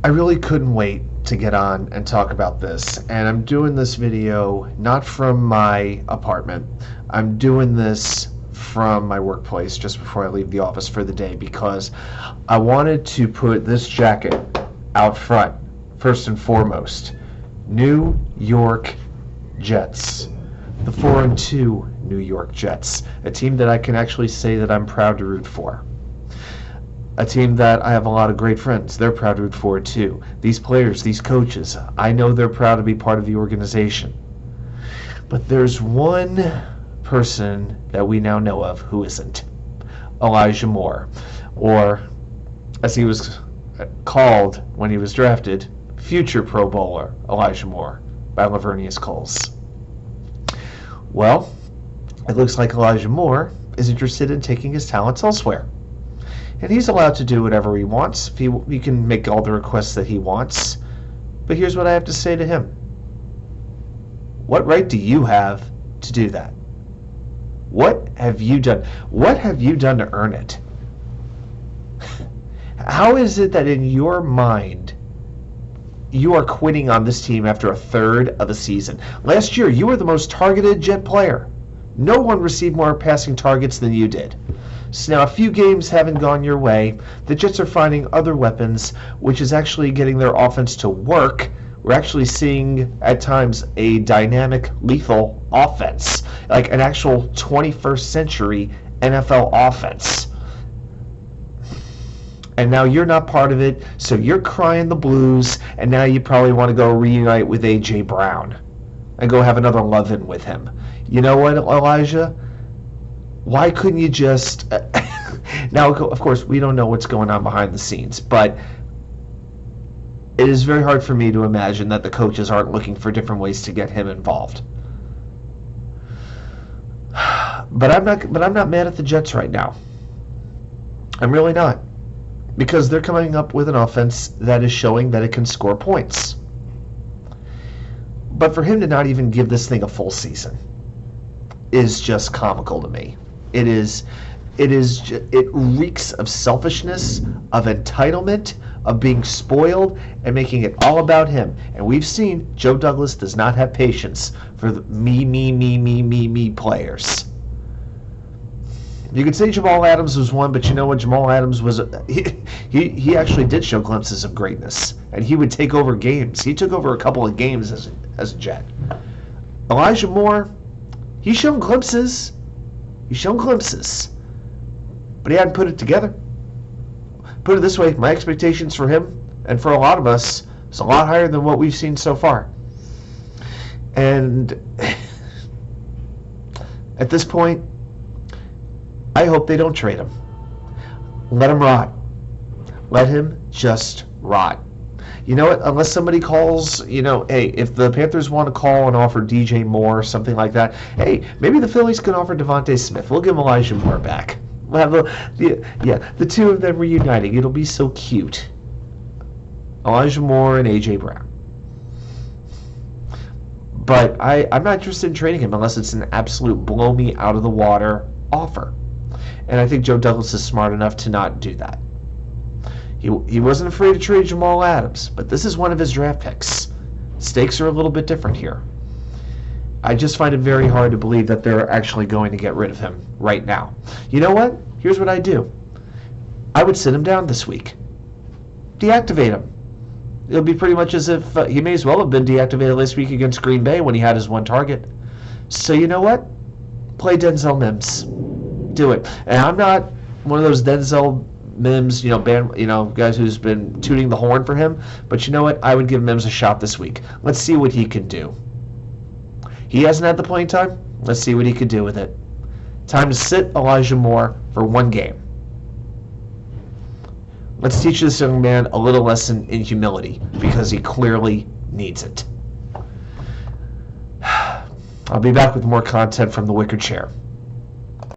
I really couldn't wait to get on and talk about this, and I'm doing this video not from my apartment. I'm doing this from my workplace just before I leave the office for the day because I wanted to put this jacket out front first and foremost. New York Jets, the 4-2 New York Jets, a team that I can actually say that I'm proud to root for. A team that I have a lot of great friends. They're proud to root for it too. These players, these coaches, I know they're proud to be part of the organization. But there's one person that we now know of who isn't. Elijah Moore, or as he was called when he was drafted, future Pro Bowler Elijah Moore by Lavernius Coles. Well, it looks like Elijah Moore is interested in taking his talents elsewhere. And he's allowed to do whatever he wants. He can make all the requests that he wants. But here's what I have to say to him. What right do you have to do that? What have you done? What have you done to earn it? How is it that in your mind you are quitting on this team after a third of the season? Last year, you were the most targeted Jet player. No one received more passing targets than you did. So now a few games haven't gone your way. The Jets are finding other weapons, which is actually getting their offense to work. We're actually seeing, at times, a dynamic, lethal offense, like an actual 21st century NFL offense. And now you're not part of it, so you're crying the blues, and now you probably want to go reunite with A.J. Brown and go have another love-in with him. You know what, Elijah? Why couldn't you just... Now, of course, we don't know what's going on behind the scenes, but it is very hard for me to imagine that the coaches aren't looking for different ways to get him involved. But I'm not mad at the Jets right now. I'm really not. Because they're coming up with an offense that is showing that it can score points. But for him to not even give this thing a full season is just comical to me. It reeks of selfishness, of entitlement, of being spoiled, and making it all about him. And we've seen Joe Douglas does not have patience for the me players. You could say Jamal Adams was one, but you know what? Jamal Adams was he actually did show glimpses of greatness, and he would take over games. He took over a couple of games as a Jet. Elijah Moore, he's shown glimpses. But he hadn't put it together. Put it this way, my expectations for him and for a lot of us is a lot higher than what we've seen so far. And at this point, I hope they don't trade him. Let him rot. Let him just rot. You know what? Unless somebody calls, hey, if the Panthers want to call and offer DJ Moore or something like that, hey, maybe the Phillies can offer Devontae Smith. We'll give Elijah Moore back. We'll have the two of them reuniting. It'll be so cute. Elijah Moore and A.J. Brown. But I'm not interested in trading him unless it's an absolute blow-me-out-of-the-water offer. And I think Joe Douglas is smart enough to not do that. He wasn't afraid to trade Jamal Adams, but this is one of his draft picks. Stakes are a little bit different here. I just find it very hard to believe that they're actually going to get rid of him right now. You know what? Here's what I do. I would sit him down this week. Deactivate him. It'll be pretty much as if he may as well have been deactivated last week against Green Bay when he had his one target. So you know what? Play Denzel Mims. Do it. And I'm not one of those Denzel Mims, guys who's been tooting the horn for him. But you know what? I would give Mims a shot this week. Let's see what he can do. He hasn't had the playing time. Let's see what he could do with it. Time to sit Elijah Moore for one game. Let's teach this young man a little lesson in humility because he clearly needs it. I'll be back with more content from the Wicker Chair.